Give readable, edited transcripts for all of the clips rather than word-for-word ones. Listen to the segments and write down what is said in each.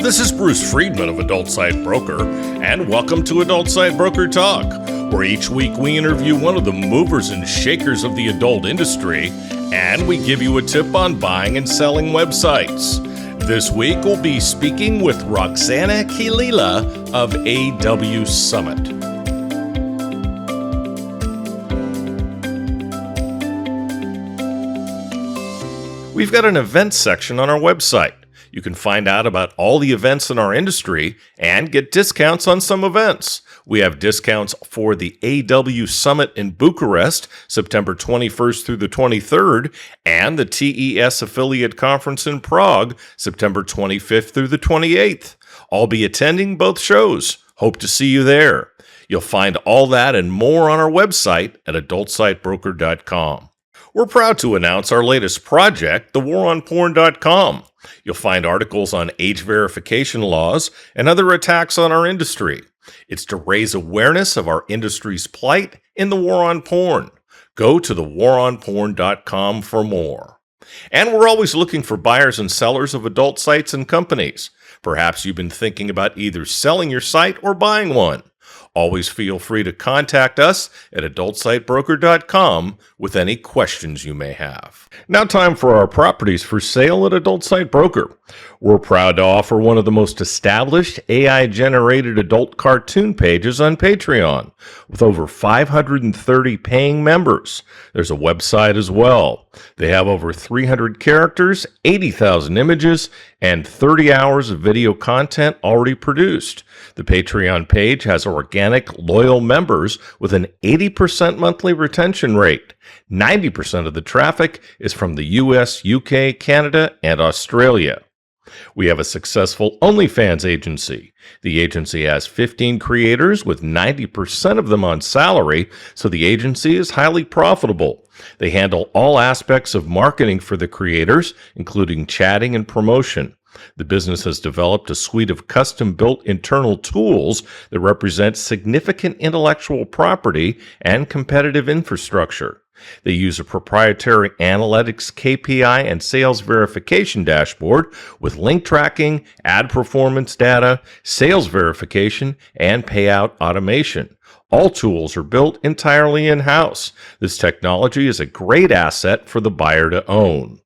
This is Bruce Friedman of Adult Site Broker, and welcome to Adult Site Broker Talk, where each week we interview one of the movers and shakers of the adult industry, and we give you a tip on buying and selling websites. This week we'll be speaking with Roxana Chirila of AWSummit. We've got an events section on our website. You can find out about all the events in our industry and get discounts on some events. We have discounts for the AWSummit in Bucharest, September 21st through the 23rd, and the TES Affiliate Conference in Prague, September 25th through the 28th. I'll be attending both shows. Hope to see you there. You'll find all that and more on our website at adultsitebroker.com. We're proud to announce our latest project, thewaronporn.com. You'll find articles on age verification laws and other attacks on our industry. It's to raise awareness of our industry's plight in the war on porn. Go to thewaronporn.com for more. And we're always looking for buyers and sellers of adult sites and companies. Perhaps you've been thinking about either selling your site or buying one. Always feel free to contact us at adultsitebroker.com with any questions you may have. Now time for our properties for sale at Adult Site Broker. We're proud to offer one of the most established AI-generated adult cartoon pages on Patreon, with over 530 paying members. There's a website as well. They have over 300 characters, 80,000 images, and 30 hours of video content already produced. The Patreon page has organic, loyal members with an 80% monthly retention rate. 90% of the traffic is from the US, UK, Canada, and Australia. We have a successful OnlyFans agency. The agency has 15 creators with 90% of them on salary, so the agency is highly profitable. They handle all aspects of marketing for the creators, including chatting and promotion. The business has developed a suite of custom-built internal tools that represent significant intellectual property and competitive infrastructure. They use a proprietary analytics KPI and sales verification dashboard with link tracking, ad performance data, sales verification, and payout automation. All tools are built entirely in-house. This technology is a great asset for the buyer to own.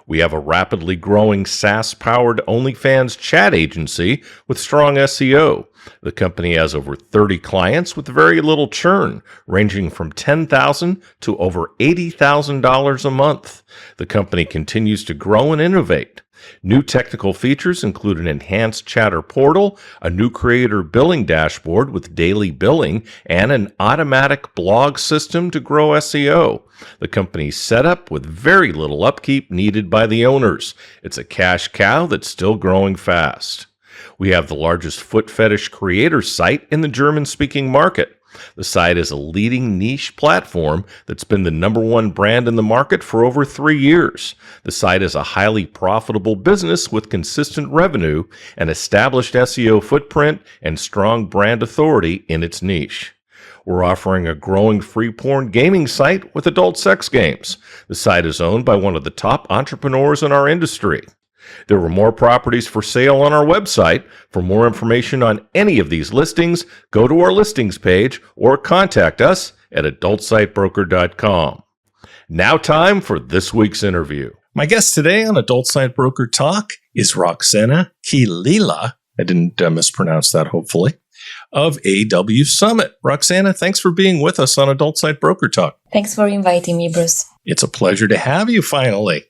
We have a rapidly growing SaaS-powered OnlyFans chat agency with strong SEO. The company has over 30 clients with very little churn, ranging from $10,000 to over $80,000 a month. The company continues to grow and innovate. New technical features include an enhanced chatter portal, a new creator billing dashboard with daily billing, and an automatic blog system to grow SEO. The company's set up with very little upkeep needed by the owners. It's a cash cow that's still growing fast. We have the largest foot fetish creator site in the German-speaking market. The site is a leading niche platform that's been the #1 brand in the market for over 3 years. The site is a highly profitable business with consistent revenue, an established SEO footprint, and strong brand authority in its niche. We're offering a growing free porn gaming site with adult sex games. The site is owned by one of the top entrepreneurs in our industry. There are more properties for sale on our website. For more information on any of these listings, go to our listings page or contact us at adultsitebroker.com. Now time for this week's interview. My guest today on Adult Site Broker Talk is Roxana Chirila. I didn't mispronounce that, hopefully, of AWSummit. Roxana, thanks for being with us on Adult Site Broker Talk. Thanks for inviting me, Bruce. It's a pleasure to have you finally.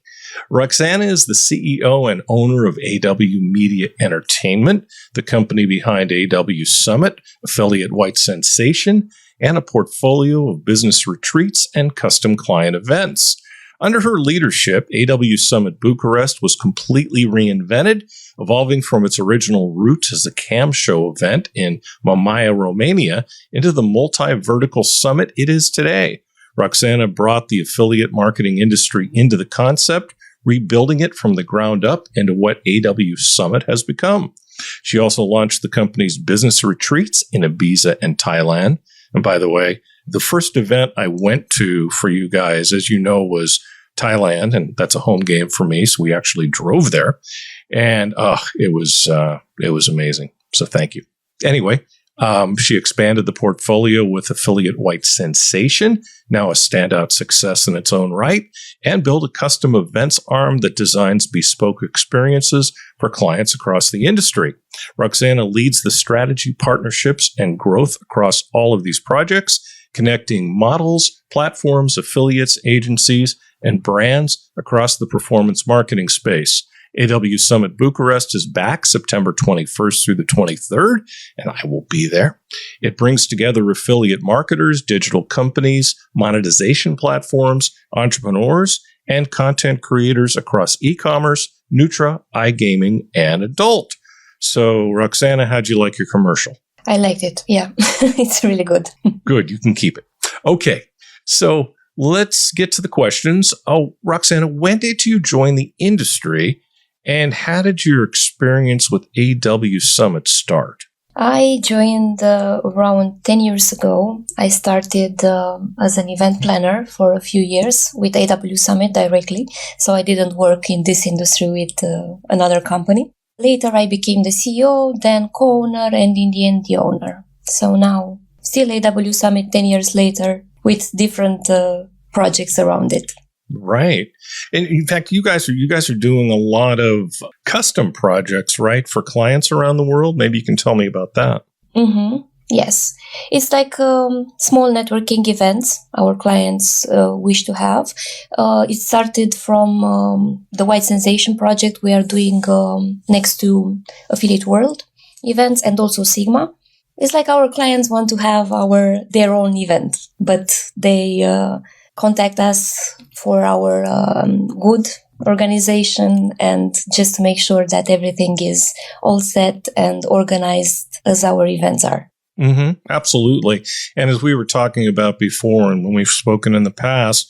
Roxana is the CEO and owner of AW Media Entertainment, the company behind AWSummit, affiliate White Sensation, and a portfolio of business retreats and custom client events. Under her leadership, AWSummit Bucharest was completely reinvented, evolving from its original roots as a cam show event in Mamaia, Romania, into the multi-vertical summit it is today. Roxana brought the affiliate marketing industry into the concept, rebuilding it from the ground up into what AWSummit has become. She also launched the company's business retreats in Ibiza and Thailand. And by the way, the first event I went to for you guys, as you know, was Thailand, and that's a home game for me, so we actually drove there. And it was amazing. So thank you. Anyway, she expanded the portfolio with affiliate White Sensation, now a standout success in its own right, and built a custom events arm that designs bespoke experiences for clients across the industry. Roxana leads the strategy, partnerships, and growth across all of these projects, connecting models, platforms, affiliates, agencies, and brands across the performance marketing space. AWSummit Bucharest is back September 21st through the 23rd, and I will be there. It brings together affiliate marketers, digital companies, monetization platforms, entrepreneurs, and content creators across e-commerce, Nutra, iGaming, and adult. So, Roxana, how'd you like your commercial? I liked it. Yeah, it's really good. Good, you can keep it. Okay, so let's get to the questions. Oh, Roxana, when did you join the industry? And how did your experience with AWSummit start? I joined around 10 years ago. I started as an event planner for a few years with AWSummit directly. So I didn't work in this industry with another company. Later, I became the CEO, then co-owner, and in the end, the owner. So now, still AWSummit 10 years later with different projects around it. Right. And in fact, you guys are doing a lot of custom projects, right, for clients around the world. Maybe you can tell me about that. Mm-hmm. Yes. It's like small networking events our clients wish to have. It started from the White Sensation project we are doing next to Affiliate World events and also Sigma. It's like our clients want to have their own event, but they contact us for our good organization and just to make sure that everything is all set and organized as our events are. Mm-hmm. Absolutely. And as we were talking about before and when we've spoken in the past,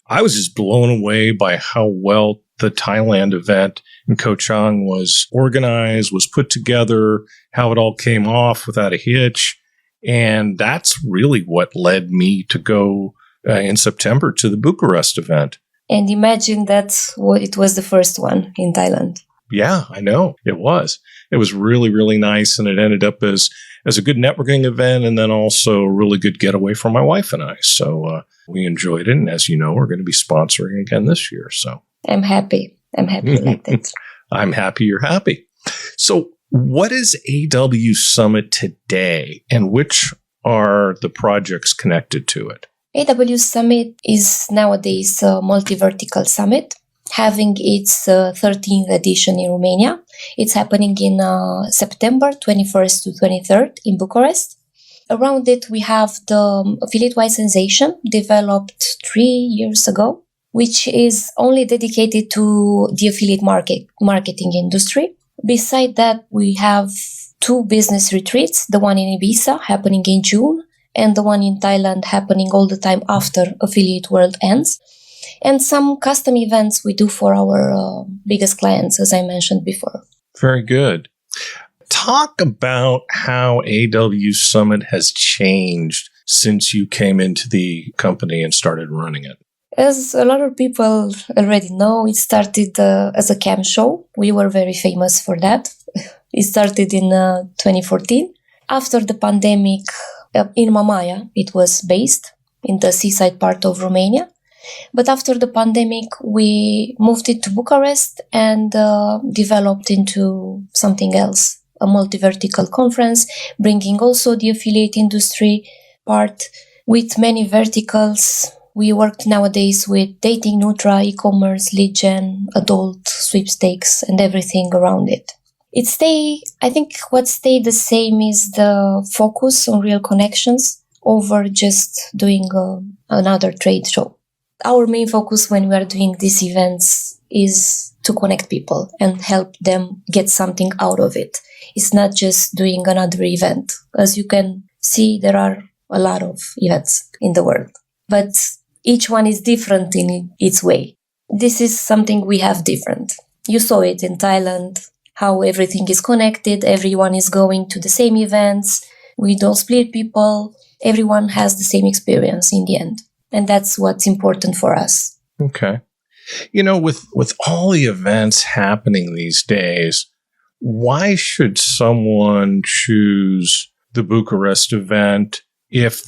I was just blown away by how well the Thailand event in Koh Chang was organized, was put together, how it all came off without a hitch. And that's really what led me to go in September to the Bucharest event. And imagine it was the first one in Thailand. Yeah, I know. It was. It was really, really nice. And it ended up as a good networking event and then also a really good getaway for my wife and I. So we enjoyed it. And as you know, we're going to be sponsoring again this year. So I'm happy. I'm happy you liked it. I'm happy you're happy. So what is AWSummit today and which are the projects connected to it? AWSummit is nowadays a multi-vertical summit, having its 13th edition in Romania. It's happening in September 21st to 23rd in Bucharest. Around it, we have the Affiliate White Sensation, developed 3 years ago, which is only dedicated to the affiliate marketing industry. Beside that, we have 2 business retreats, the one in Ibiza happening in June, and the one in Thailand happening all the time after Affiliate World ends. And some custom events we do for our biggest clients, as I mentioned before. Very good. Talk about how AWSummit has changed since you came into the company and started running it. As a lot of people already know, it started as a cam show. We were very famous for that. It started in 2014. After the pandemic, in Mamaia, it was based in the seaside part of Romania. But after the pandemic, we moved it to Bucharest and developed into something else, a multi-vertical conference, bringing also the affiliate industry part with many verticals. We worked nowadays with dating, Nutra, e-commerce, lead gen, adult, sweepstakes, and everything around it. I think what stayed the same is the focus on real connections over just doing another trade show. Our main focus when we are doing these events is to connect people and help them get something out of it. It's not just doing another event. As you can see, there are a lot of events in the world, but each one is different in its way. This is something we have different. You saw it in Thailand, how everything is connected, everyone is going to the same events, we don't split people, everyone has the same experience in the end. And that's what's important for us. Okay. With all the events happening these days, why should someone choose the Bucharest event if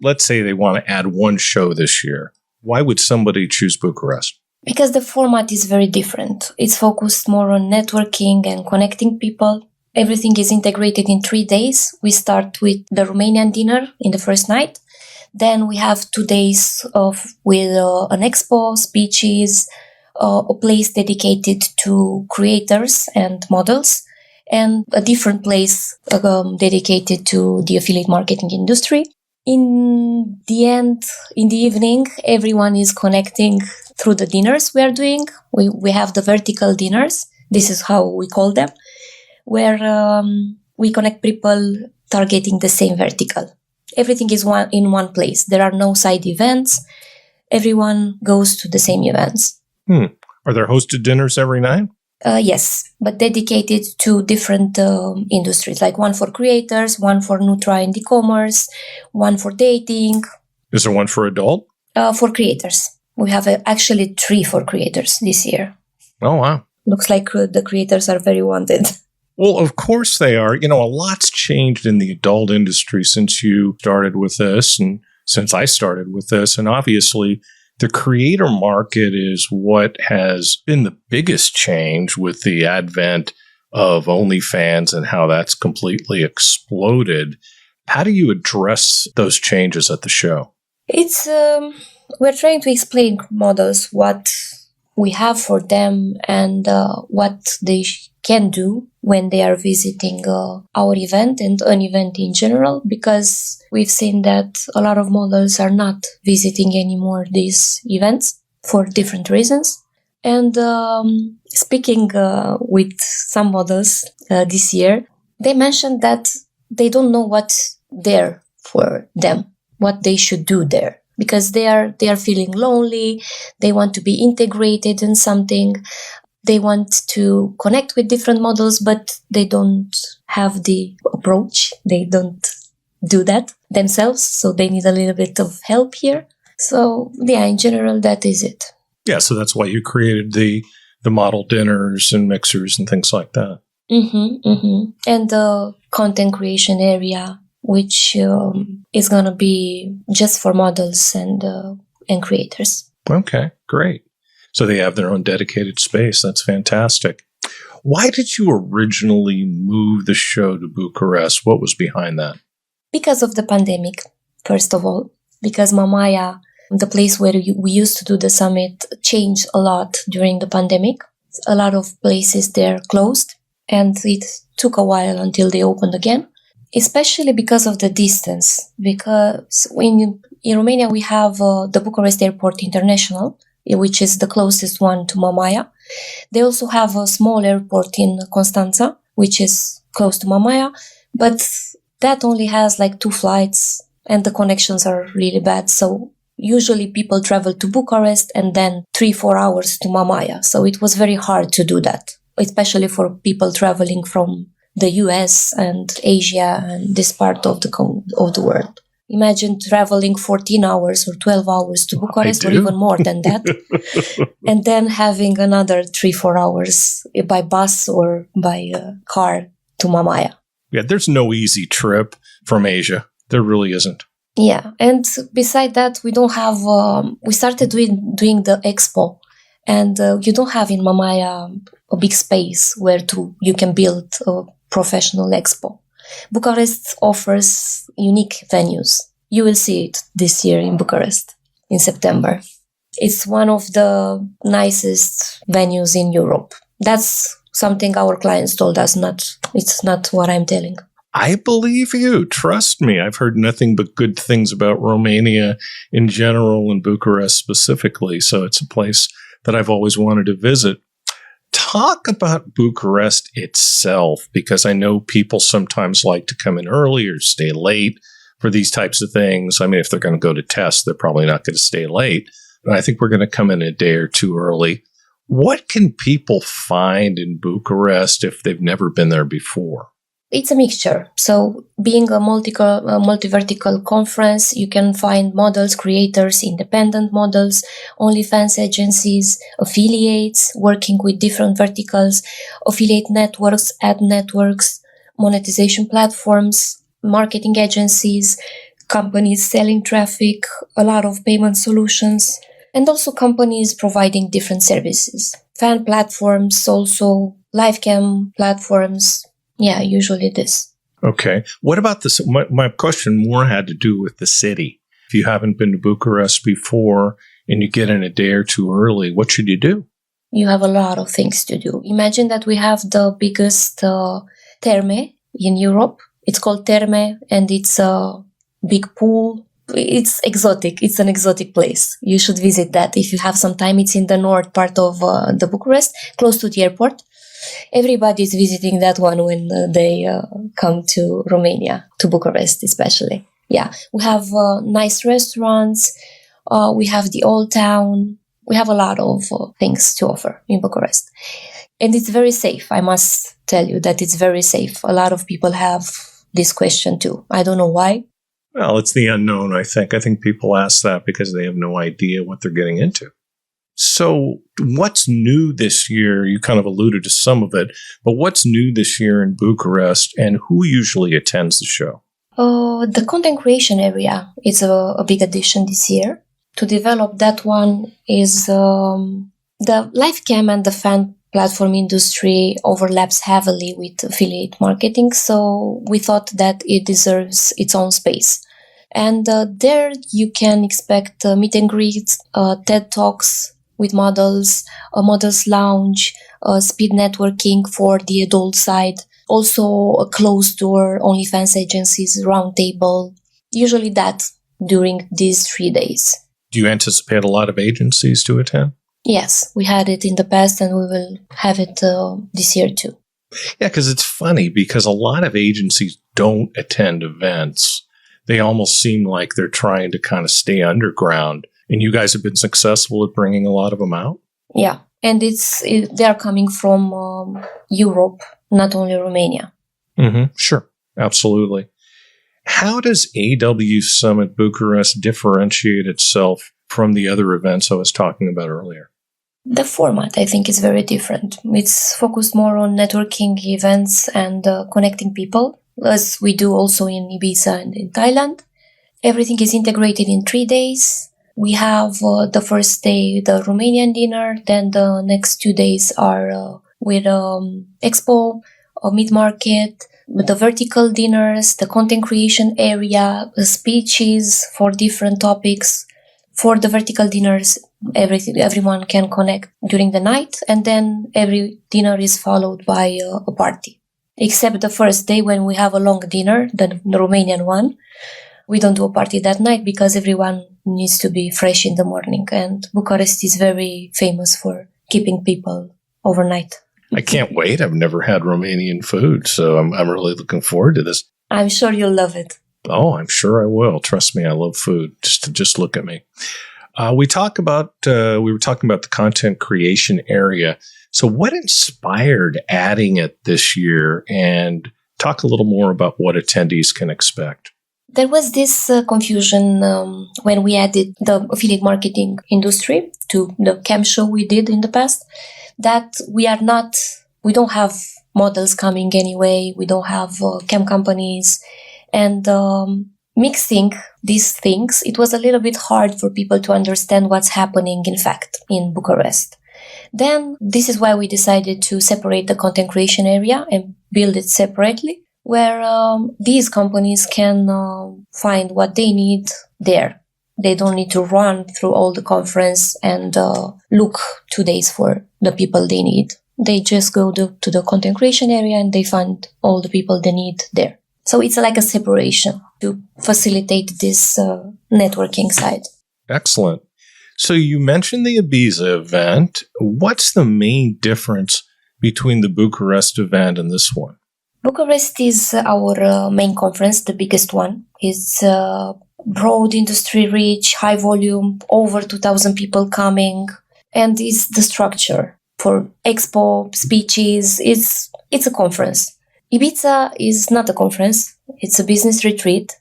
let's say they want to add one show this year? Why would somebody choose Bucharest? Because the format is very different. It's focused more on networking and connecting people. Everything is integrated in 3 days. We start with the Romanian dinner in the first night. Then we have 2 days with an expo, speeches, a place dedicated to creators and models, and a different place dedicated to the affiliate marketing industry. In the end, in the evening, everyone is connecting through the dinners we are doing. We have the vertical dinners. This is how we call them, where we connect people targeting the same vertical. Everything is in one place. There are no side events. Everyone goes to the same events. Are there hosted dinners every night? Yes, but dedicated to different industries, like one for creators, one for Nutra and e-commerce, one for dating. Is there one for adult? For creators. We have actually 3 for creators this year. Oh, wow. Looks like the creators are very wanted. Well, of course they are. A lot's changed in the adult industry since you started with this and since I started with this. And obviously, the creator market is what has been the biggest change with the advent of OnlyFans and how that's completely exploded. How do you address those changes at the show? It's we're trying to explain models what we have for them and what they can do when they are visiting our event and an event in general, because we've seen that a lot of models are not visiting anymore these events for different reasons. And speaking with some models this year, they mentioned that they don't know what's there for them, what they should do there, because they are feeling lonely. They want to be integrated in something. They want to connect with different models, but they don't have the approach. They don't do that themselves, so they need a little bit of help here. So, yeah, in general, that is it. Yeah, so that's why you created the model dinners and mixers and things like that. And the content creation area, which is going to be just for models and creators. Okay, great. So they have their own dedicated space. That's fantastic. Why did you originally move the show to Bucharest? What was behind that? Because of the pandemic, first of all. Because Mamaia, the place where we used to do the summit, changed a lot during the pandemic. A lot of places there closed, and it took a while until they opened again, especially because of the distance. Because in Romania, we have the Bucharest Airport International, which is the closest one to Mamaia. They also have a small airport in Constanța, which is close to Mamaia, but that only has like 2 flights and the connections are really bad. So usually people travel to Bucharest and then 3-4 hours to Mamaia. So it was very hard to do that, especially for people traveling from the US and Asia and this part of the world. Imagine traveling 14 hours or 12 hours to Bucharest, or even more than that, and then having another 3-4 hours by bus or by car to Mamaia. Yeah, there's no easy trip from Asia. There really isn't. Yeah, and beside that, we don't have. We started doing the expo, and you don't have in Mamaia a big space where you can build a professional expo. Bucharest offers unique venues. You will see it this year in Bucharest in September. It's one of the nicest venues in Europe. That's something our clients told us. It's not what I'm telling. I believe you. Trust me. I've heard nothing but good things about Romania in general and Bucharest specifically. So it's a place that I've always wanted to visit. Talk about Bucharest itself, because I know people sometimes like to come in early or stay late for these types of things. I mean, if they're going to go to test, they're probably not going to stay late. But I think we're going to come in a day or two early. What can people find in Bucharest if they've never been there before? It's a mixture. So being a multi-vertical conference, you can find models, creators, independent models, OnlyFans agencies, affiliates working with different verticals, affiliate networks, ad networks, monetization platforms, marketing agencies, companies selling traffic, a lot of payment solutions, and also companies providing different services. Fan platforms, also live cam platforms. Yeah, usually this. Okay. What about this? My question more had to do with the city. If you haven't been to Bucharest before and you get in a day or two early, what should you do? You have a lot of things to do. Imagine that we have the biggest terme in Europe. It's called Terme, and it's a big pool. It's exotic. It's an exotic place. You should visit that if you have some time. It's in the north part of the Bucharest, close to the airport. Everybody is visiting that one when they come to Romania, to Bucharest especially. Yeah, we have nice restaurants. We have the old town. We have a lot of things to offer in Bucharest. And it's very safe. I must tell you that it's very safe. A lot of people have this question too. I don't know why. Well, it's the unknown, I think. I think people ask that because they have no idea what they're getting into. So what's new this year? You kind of alluded to some of it, but what's new this year in Bucharest, and who usually attends the show? The content creation area is a big addition this year. To develop that one is the live cam and the fan platform industry overlaps heavily with affiliate marketing, so we thought that it deserves its own space. And there you can expect meet and greets, TED Talks with models, a models lounge, speed networking for the adult side, also a closed door OnlyFans agencies roundtable, usually that during these 3 days. Do you anticipate a lot of agencies to attend? Yes, we had it in the past and we will have it this year too. Yeah, because it's funny because a lot of agencies don't attend events. They almost seem like they're trying to kind of stay underground. And you guys have been successful at bringing a lot of them out? Yeah, and they are coming from Europe, not only Romania. Mm-hmm. Sure, absolutely. How does AWSummit Bucharest differentiate itself from the other events I was talking about earlier? The format, I think, is very different. It's focused more on networking events and connecting people, as we do also in Ibiza and in Thailand. Everything is integrated in 3 days. We have the first day, the Romanian dinner, then the next 2 days are with expo, meat market, the vertical dinners, the content creation area, speeches for different topics. For the vertical dinners, everyone can connect during the night, and then every dinner is followed by a party. Except the first day when we have a long dinner, the Romanian one. We don't do a party that night because everyone needs to be fresh in the morning, and Bucharest is very famous for keeping people overnight. I can't wait. I've never had Romanian food, so I'm really looking forward to this. I'm sure you'll love it. Oh, I'm sure I will. Trust me, I love food. Just look at me. We were talking about the content creation area. So what inspired adding it this year? And talk a little more about what attendees can expect. There was this confusion when we added the affiliate marketing industry to the cam show we did in the past, that we don't have models coming anyway. We don't have cam companies. And mixing these things, it was a little bit hard for people to understand what's happening, in fact, in Bucharest. Then this is why we decided to separate the content creation area and build it separately, where these companies can find what they need there. They don't need to run through all the conference and look 2 days for the people they need. They just go to the content creation area and they find all the people they need there. So it's like a separation to facilitate this networking side. Excellent. So you mentioned the Ibiza event. What's the main difference between the Bucharest event and this one? Bucharest is our main conference, the biggest one. It's broad industry reach, high volume, over 2,000 people coming, and it's the structure for expo, speeches. It's a conference. Ibiza is not a conference. It's a business retreat.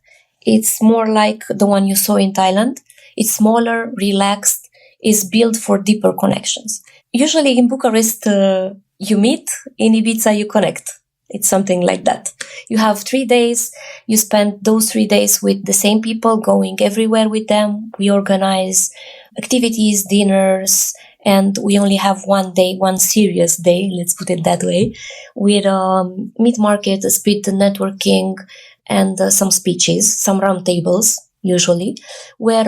It's more like the one you saw in Thailand. It's smaller, relaxed, is built for deeper connections. Usually in Bucharest, you meet, in Ibiza you connect. It's something like that. You have 3 days. You spend those 3 days with the same people, going everywhere with them. We organize activities, dinners, and we only have one day, one serious day, let's put it that way, with meat market, speed networking, and some speeches, some round tables, usually, where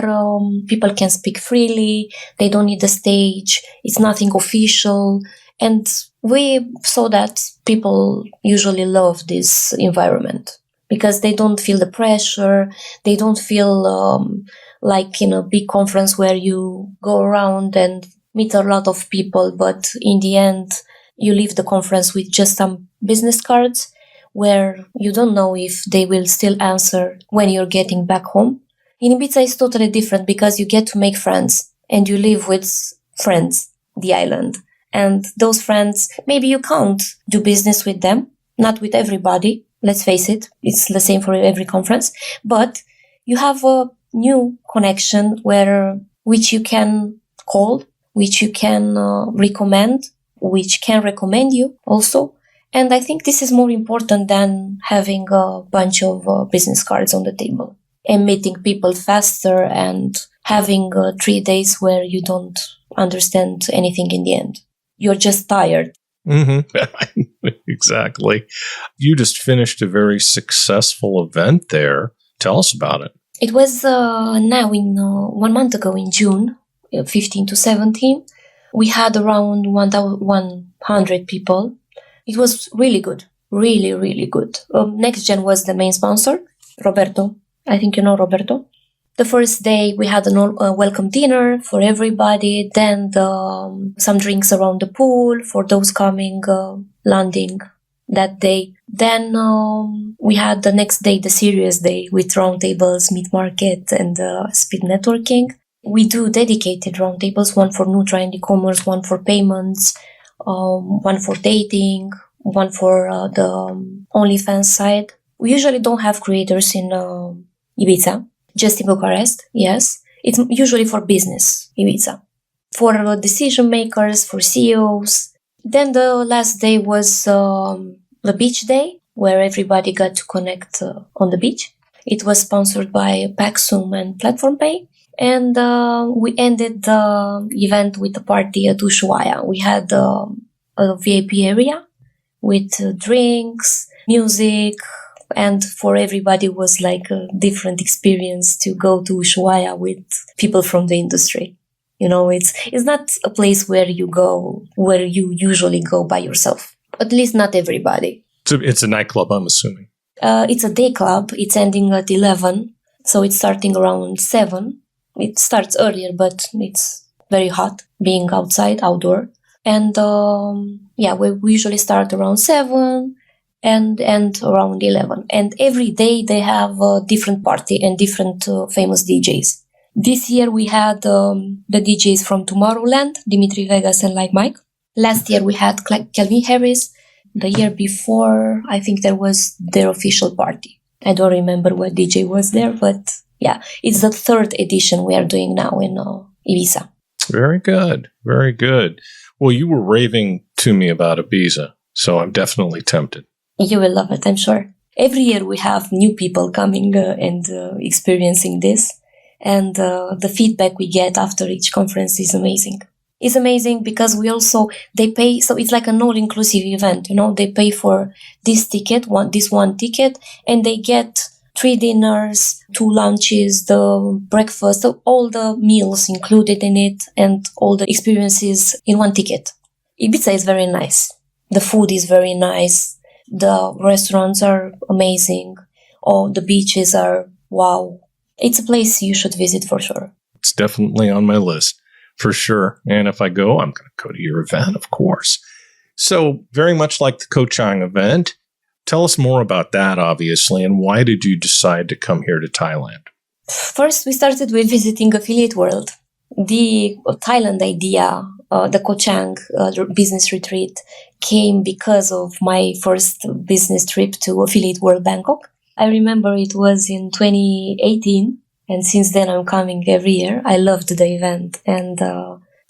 people can speak freely. They don't need a stage. It's nothing official. And we saw that people usually love this environment because they don't feel the pressure. They don't feel like in a big conference where you go around and meet a lot of people, but in the end, you leave the conference with just some business cards where you don't know if they will still answer when you're getting back home. In Ibiza, it's totally different because you get to make friends and you live with friends, the island. And those friends, maybe you can't do business with them, not with everybody. Let's face it, it's the same for every conference. But you have a new connection which you can call, which you can recommend, which can recommend you also. And I think this is more important than having a bunch of business cards on the table and meeting people faster and having 3 days where you don't understand anything in the end. You're just tired. Mm-hmm. Exactly. You just finished a very successful event there. Tell us about it. It was now in 1 month ago in June, 15 to 17. We had around 100 people. It was really good. Really, really good. NextGen was the main sponsor, Roberto. I think you know Roberto. The first day we had a welcome dinner for everybody, then some drinks around the pool for those coming, landing that day. Then we had the next day, the serious day, with roundtables, meat market, and speed networking. We do dedicated roundtables, one for Nutra and e-commerce, one for payments, one for dating, one for the OnlyFans side. We usually don't have creators in Ibiza. Just in Bucharest, yes. It's usually for business, Ibiza. For decision makers, for CEOs. Then the last day was the beach day, where everybody got to connect on the beach. It was sponsored by Paxum and Platform Pay. And we ended the event with a party at Ushuaia. We had a VIP area with drinks, music, and for everybody was like a different experience to go to Ushuaia with people from the industry. You know, it's not a place where you usually go by yourself. At least not everybody. So it's a nightclub, I'm assuming. It's a day club. It's ending at 11. So it's starting around 7. It starts earlier, but it's very hot being outdoor. And we usually start around 7. And around 11. And every day they have a different party and different famous DJs. This year we had the DJs from Tomorrowland, Dimitri Vegas and Like Mike. Last year we had Calvin Harris. The year before, I think there was their official party. I don't remember what DJ was there, but yeah, it's the 3rd edition we are doing now in Ibiza. Very good. Very good. Well, you were raving to me about Ibiza, so I'm definitely tempted. You will love it, I'm sure. Every year we have new people coming and experiencing this. And the feedback we get after each conference is amazing. It's amazing because they pay, so it's like an all-inclusive event, you know, they pay for this one ticket, and they get 3 dinners, 2 lunches, the breakfast, so all the meals included in it, and all the experiences in one ticket. Ibiza is very nice. The food is very nice. The restaurants are amazing. Oh, the beaches are wow. It's a place you should visit for sure. It's definitely on my list, for sure. And if I go, I'm going to go to your event, of course. So very much like the Koh Chang event, tell us more about that, obviously, and why did you decide to come here to Thailand? First, we started with visiting Affiliate World. The Thailand idea the Koh Chang business retreat came because of my first business trip to Affiliate World Bangkok. I remember it was in 2018, and since then I'm coming every year. I loved the event. And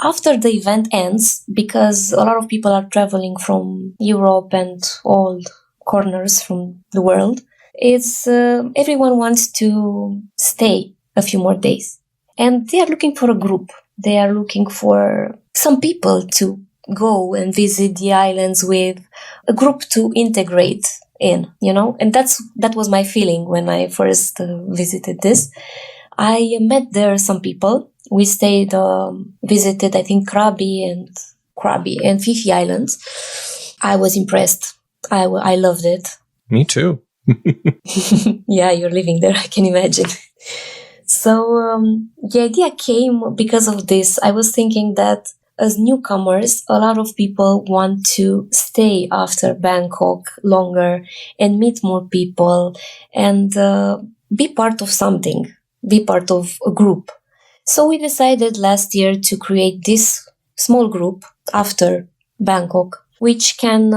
after the event ends, because a lot of people are traveling from Europe and all corners from the world, it's everyone wants to stay a few more days. And they are looking for a group. They are looking for some people to go and visit the islands with, a group to integrate in, and that was my feeling when I first visited this. I met there some people. We stayed, visited, I think, Krabi and Fifi Islands. I was impressed. I loved it. Me too. Yeah, you're living there, I can imagine. So the idea came because of this. I was thinking that as newcomers, a lot of people want to stay after Bangkok longer and meet more people and be part of something, be part of a group. So we decided last year to create this small group after Bangkok, which can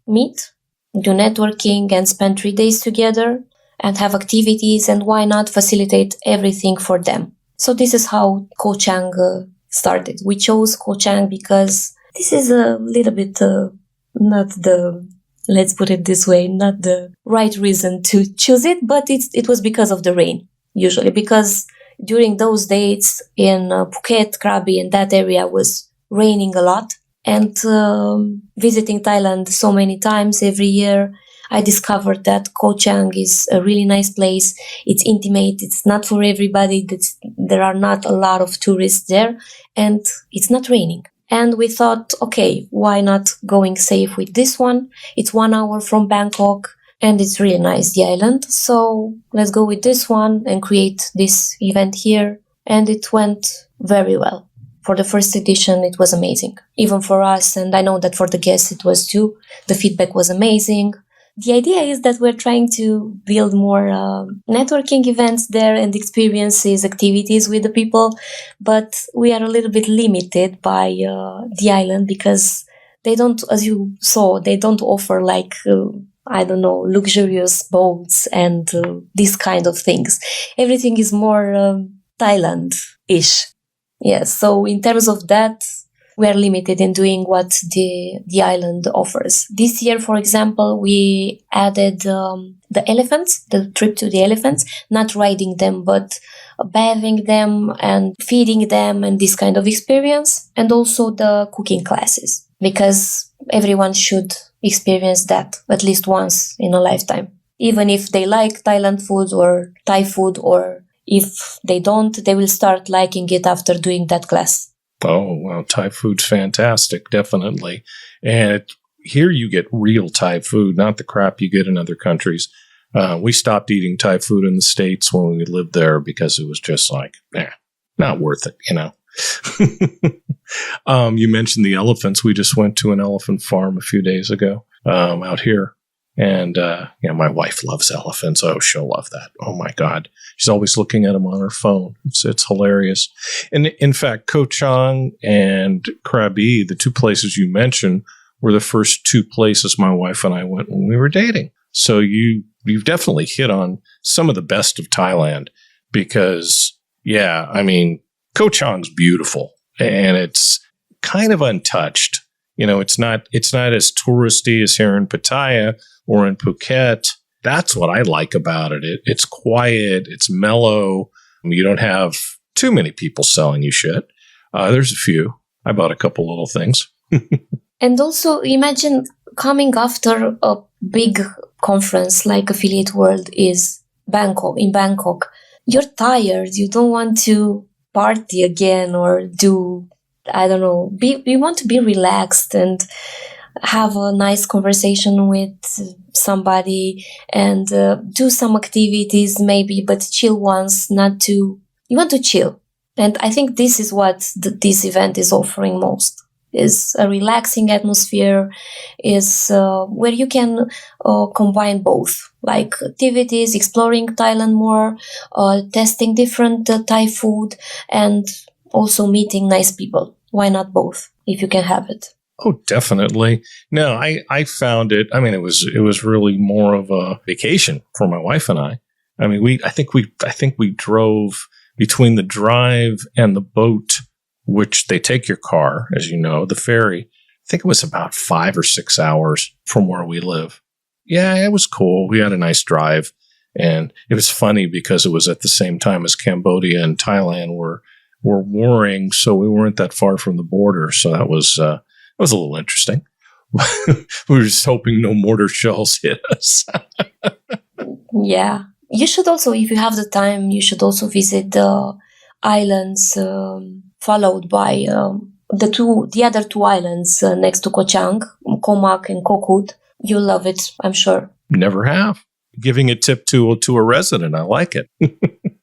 meet, do networking and spend 3 days together and have activities, and why not facilitate everything for them. So this is how Koh Chang started. We chose Koh Chang because this is a little bit not the, let's put it this way, not the right reason to choose it, but it was because of the rain, usually, because during those dates in Phuket, Krabi, and that area was raining a lot. And visiting Thailand so many times every year, I discovered that Koh Chang is a really nice place. It's intimate. It's not for everybody. There are not a lot of tourists there, and it's not raining. And we thought, okay, why not going safe with this one? It's 1 hour from Bangkok, and it's really nice, the island. So let's go with this one and create this event here. And it went very well. For the first edition, it was amazing, even for us. And I know that for the guests, it was too. The feedback was amazing. The idea is that we're trying to build more networking events there and experiences, activities with the people. But we are a little bit limited by the island because they don't, as you saw, they don't offer like, luxurious boats and these kind of things. Everything is more Thailand-ish. Yes, so in terms of that, we are limited in doing what the island offers. This year, for example, we added the elephants, the trip to the elephants, not riding them, but bathing them and feeding them and this kind of experience, and also the cooking classes, because everyone should experience that at least once in a lifetime. Even if they like Thailand food or Thai food, or if they don't, they will start liking it after doing that class. Oh, well, Thai food's fantastic, definitely. And here you get real Thai food, not the crap you get in other countries. We stopped eating Thai food in the States when we lived there because it was just like, not worth it, You mentioned the elephants. We just went to an elephant farm a few days ago out here. And, my wife loves elephants. Oh, she'll love that. Oh, my God. She's always looking at them on her phone. It's hilarious. And in fact, Koh Chang and Krabi, the two places you mentioned, were the first two places my wife and I went when we were dating. So you've definitely hit on some of the best of Thailand because, Koh Chang's beautiful and it's kind of untouched. It's not as touristy as here in Pattaya or in Phuket. That's what I like about it. It's quiet. It's mellow. You don't have too many people selling you shit. There's a few. I bought a couple little things. And also imagine coming after a big conference like Affiliate World is in Bangkok. You're tired. You don't want to party again or do, you want to be relaxed and have a nice conversation with somebody and do some activities maybe, but chill ones, you want to chill. And I think this is what this event is offering most, is a relaxing atmosphere, is where you can combine both, like activities, exploring Thailand more, testing different Thai food, and also meeting nice people. why not both if you can have it? Oh, definitely. No, I found it. I mean, it was really more of a vacation for my wife and I. I mean, I think we drove between the drive and the boat, which they take your car, as you know, the ferry. I think it was about 5 or 6 hours from where we live. Yeah, it was cool. We had a nice drive, and it was funny because it was at the same time as Cambodia and Thailand were warring, so we weren't that far from the border. So that was a little interesting. We were just hoping no mortar shells hit us. Yeah. You should also, if you have the time, you should also visit the islands followed by the other two islands next to Koh Chang, Komak and Kokut. You'll love it, I'm sure. Never have. Giving a tip to a resident. I like it.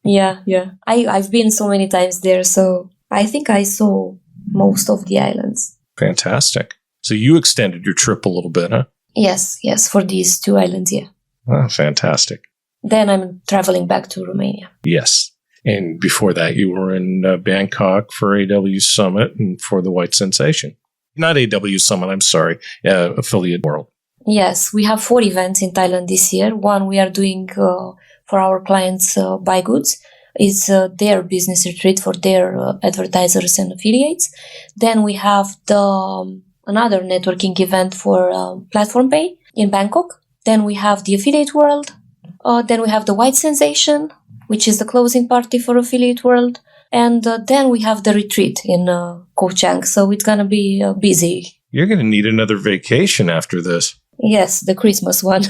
Yeah. I've been so many times there, so I think I saw most of the islands. Fantastic. So you extended your trip a little bit, huh? Yes, for these two islands, yeah. Oh, fantastic. Then I'm traveling back to Romania. Yes. And before that, you were in Bangkok for AWSummit and for the White Sensation. Not AWSummit, I'm sorry, Affiliate World. Yes, we have 4 events in Thailand this year. One we are doing for our clients, Buy Goods. Is their business retreat for their advertisers and affiliates. Then we have another networking event for Platform Pay in Bangkok. Then we have the Affiliate World. Then we have the White Sensation, which is the closing party for Affiliate World. And then we have the retreat in Koh Chang. So it's going to be busy. You're going to need another vacation after this. Yes, the Christmas one.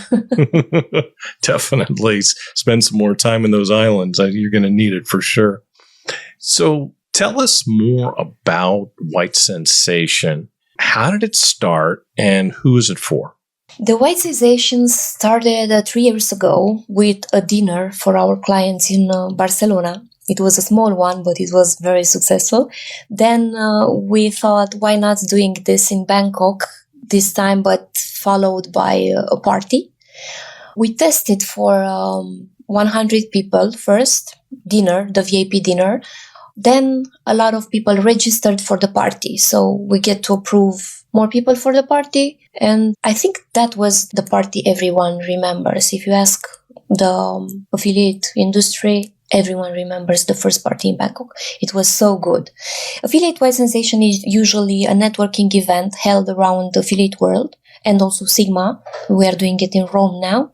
Definitely. Spend some more time in those islands. You're going to need it for sure. So tell us more about White Sensation. How did it start and who is it for? The White Sensation started 3 years ago with a dinner for our clients in Barcelona. It was a small one, but it was very successful. Then we thought, why not doing this in Bangkok this time, but followed by a party. We tested for 100 people first, dinner, the VIP dinner. Then a lot of people registered for the party. So we get to approve more people for the party. And I think that was the party everyone remembers. If you ask the affiliate industry, everyone remembers the first party in Bangkok. It was so good. Affiliate White Sensation is usually a networking event held around the affiliate world and also Sigma. We are doing it in Rome now.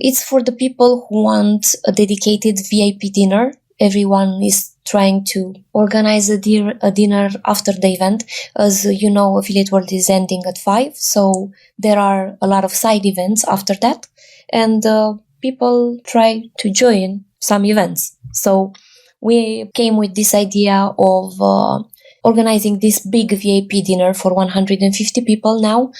It's for the people who want a dedicated VIP dinner. Everyone is trying to organize a dinner after the event. As you know, Affiliate World is ending at 5, so there are a lot of side events after that. And people try to join some events. So we came with this idea of organizing this big VIP dinner for 150 people now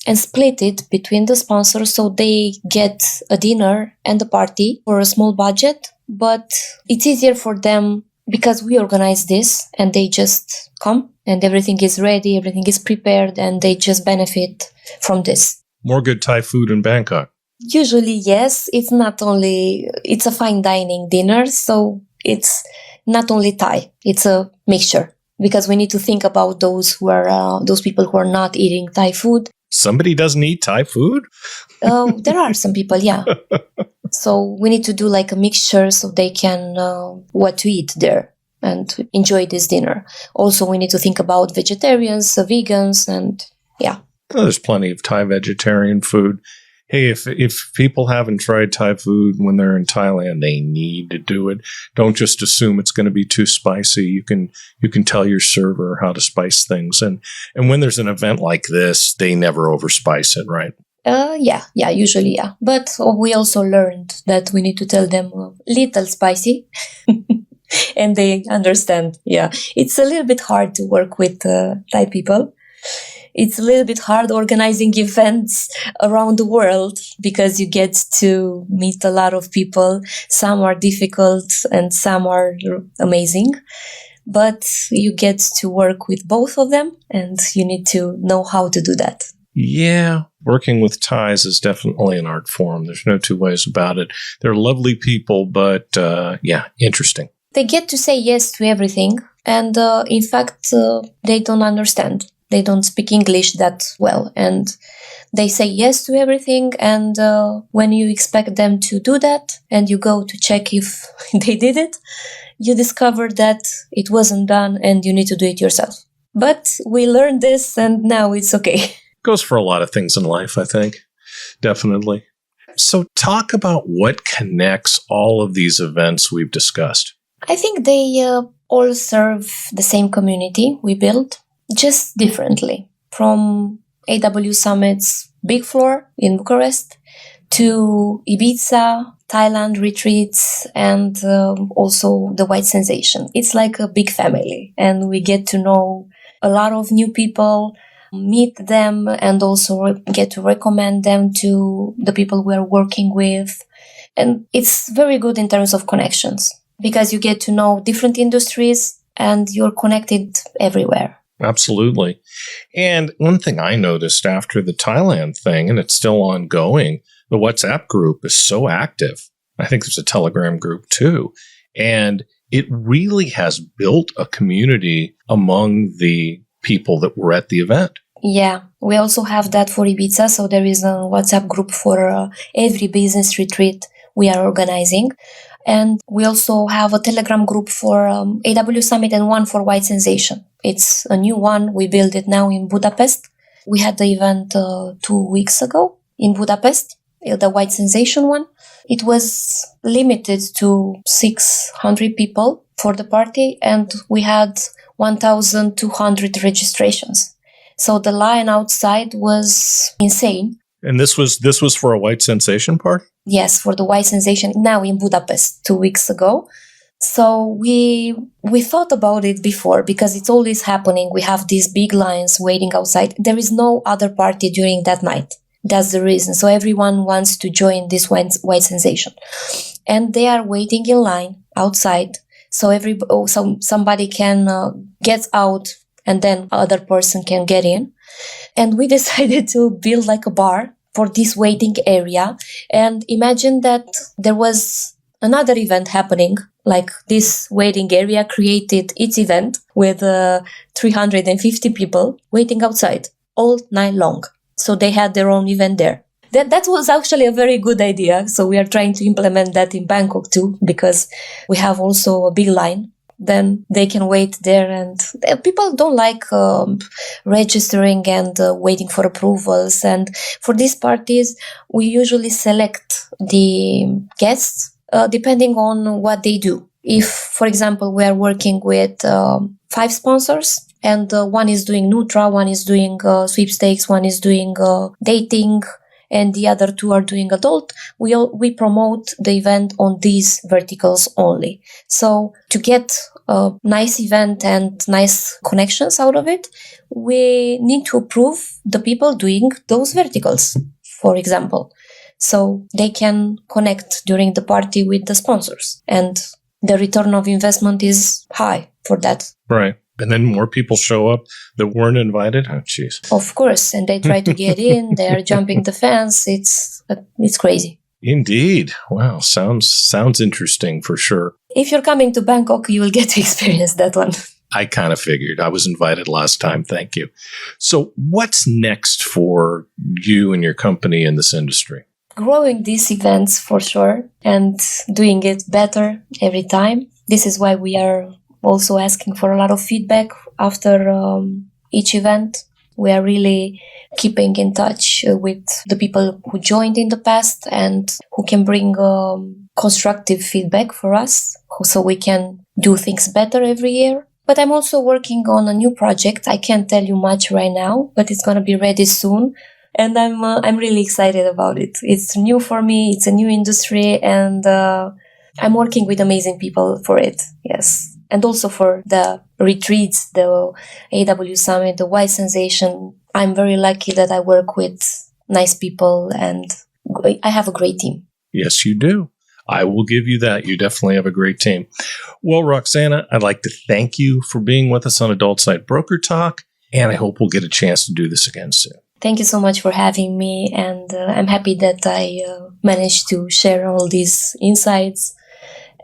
and split it between the sponsors so they get a dinner and a party for a small budget. But it's easier for them because we organize this and they just come and everything is ready, everything is prepared, and they just benefit from this. More good Thai food in Bangkok. Usually, yes. It's a fine dining dinner, so it's not only Thai, it's a mixture. Because we need to think about those people who are not eating Thai food. Somebody doesn't eat Thai food? There are some people, yeah. So we need to do like a mixture so they can what to eat there and enjoy this dinner. Also, we need to think about vegetarians, vegans, and yeah. Oh, there's plenty of Thai vegetarian food. Hey, if people haven't tried Thai food when they're in Thailand, they need to do it. Don't just assume it's going to be too spicy. You can tell your server how to spice things. And when there's an event like this, they never overspice it, right? Yeah, usually, yeah. But we also learned that we need to tell them a little spicy. And they understand, yeah. It's a little bit hard to work with Thai people. It's a little bit hard organizing events around the world because you get to meet a lot of people. Some are difficult and some are amazing. But you get to work with both of them and you need to know how to do that. Yeah, working with Thais is definitely an art form. There's no two ways about it. They're lovely people, but yeah, interesting. they get to say yes to everything. And in fact, they don't understand. They don't speak English that well. And they say yes to everything. And when you expect them to do that and you go to check if they did it, you discover that it wasn't done and you need to do it yourself. But we learned this and now it's okay. Goes for a lot of things in life, I think. Definitely. So talk about what connects all of these events we've discussed. I think they all serve the same community we built, just differently. From AWSummit's big floor in Bucharest to Ibiza, Thailand retreats, and also the White Sensation. It's like a big family, and we get to know a lot of new people, meet them, and also get to recommend them to the people we are working with. And it's very good in terms of connections because you get to know different industries and you're connected everywhere. Absolutely. And one thing I noticed after the Thailand thing, and it's still ongoing, the WhatsApp group is so active. I think there's a Telegram group too. And it really has built a community among the people that were at the event. Yeah, we also have that for Ibiza. So there is a WhatsApp group for every business retreat we are organizing. And we also have a Telegram group for AWSummit and one for White Sensation. It's a new one. We built it now in Budapest. We had the event 2 weeks ago in Budapest, the White Sensation one. It was limited to 600 people for the party, and we had 1,200 registrations. So the line outside was insane. And this was for a White Sensation party? Yes, for the White Sensation now in Budapest 2 weeks ago. So we thought about it before because it's always happening. We have these big lines waiting outside. There is no other party during that night. That's the reason. So everyone wants to join this White Sensation. And they are waiting in line outside. So somebody can get out and then other person can get in. And we decided to build like a bar for this waiting area. And imagine that there was another event happening, like this waiting area created its event with 350 people waiting outside all night long. So they had their own event there. That was actually a very good idea. So we are trying to implement that in Bangkok too, because we have also a big line. Then they can wait there, and people don't like registering and waiting for approvals. And for these parties, we usually select the guests depending on what they do. If, for example, we are working with 5 sponsors, and one is doing Nutra, one is doing sweepstakes, one is doing dating, and the other 2 are doing adult, we promote the event on these verticals only. So to get a nice event and nice connections out of it, we need to approve the people doing those verticals, for example. So they can connect during the party with the sponsors. And the return of investment is high for that. Right. And then more people show up that weren't invited? Oh, jeez. Of course. And they try to get in. They are jumping the fence. It's crazy. Indeed. Wow. Sounds interesting for sure. If you're coming to Bangkok, you will get to experience that one. I kind of figured. I was invited last time. Thank you. So what's next for you and your company in this industry? Growing these events for sure and doing it better every time. This is why we are also asking for a lot of feedback after each event. We are really keeping in touch with the people who joined in the past and who can bring constructive feedback for us so we can do things better every year. But I'm also working on a new project. I can't tell you much right now, but it's going to be ready soon. And I'm really excited about it. It's new for me. It's a new industry, and I'm working with amazing people for it. Yes. And also for the retreats, the AWSummit, the White Sensation. I'm very lucky that I work with nice people and I have a great team. Yes, you do. I will give you that. You definitely have a great team. Well, Roxana, I'd like to thank you for being with us on Adult Site Broker Talk, and I hope we'll get a chance to do this again soon. Thank you so much for having me, and I'm happy that I managed to share all these insights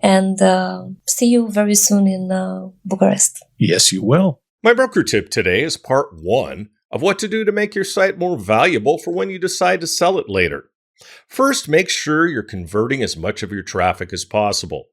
And see you very soon in Bucharest. Yes, you will. My broker tip today is part 1 of what to do to make your site more valuable for when you decide to sell it later. First, make sure you're converting as much of your traffic as possible.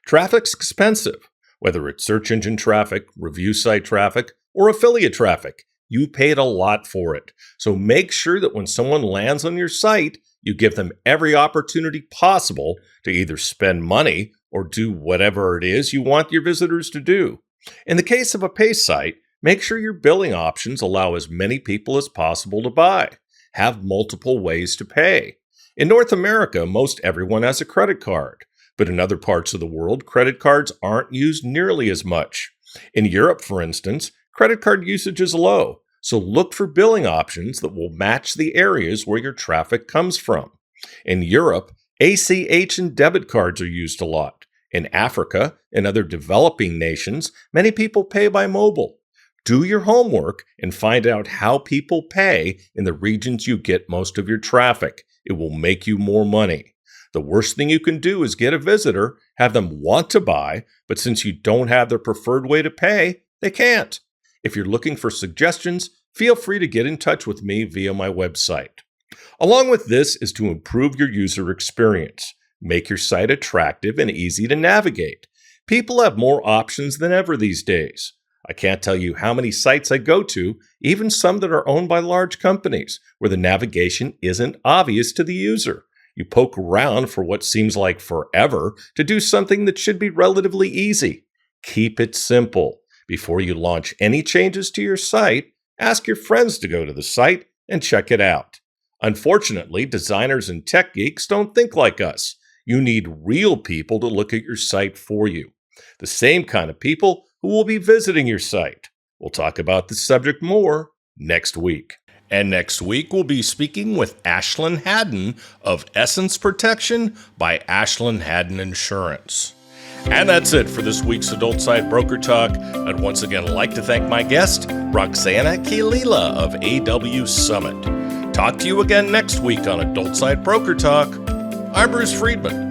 Traffic's expensive, whether it's search engine traffic, review site traffic, or affiliate traffic. You paid a lot for it. So make sure that when someone lands on your site, you give them every opportunity possible to either spend money or do whatever it is you want your visitors to do. In the case of a pay site, make sure your billing options allow as many people as possible to buy. Have multiple ways to pay. In North America, most everyone has a credit card, but in other parts of the world, credit cards aren't used nearly as much. In Europe, for instance, credit card usage is low, so look for billing options that will match the areas where your traffic comes from. In Europe, ACH and debit cards are used a lot. In Africa and other developing nations, many people pay by mobile. Do your homework and find out how people pay in the regions you get most of your traffic. It will make you more money. The worst thing you can do is get a visitor, have them want to buy, but since you don't have their preferred way to pay, they can't. If you're looking for suggestions, feel free to get in touch with me via my website. Along with this is to improve your user experience. Make your site attractive and easy to navigate. People have more options than ever these days. I can't tell you how many sites I go to, even some that are owned by large companies, where the navigation isn't obvious to the user. You poke around for what seems like forever to do something that should be relatively easy. Keep it simple. Before you launch any changes to your site, ask your friends to go to the site and check it out. Unfortunately, designers and tech geeks don't think like us. You need real people to look at your site for you. The same kind of people who will be visiting your site. We'll talk about this subject more next week. And next week, we'll be speaking with Ashlyn Haddon of Essence Protection by Ashlyn Haddon Insurance. And that's it for this week's Adult Site Broker Talk. I'd once again like to thank my guest, Roxana Chirila of AWSummit. Talk to you again next week on Adult Site Broker Talk. I'm Bruce Friedman.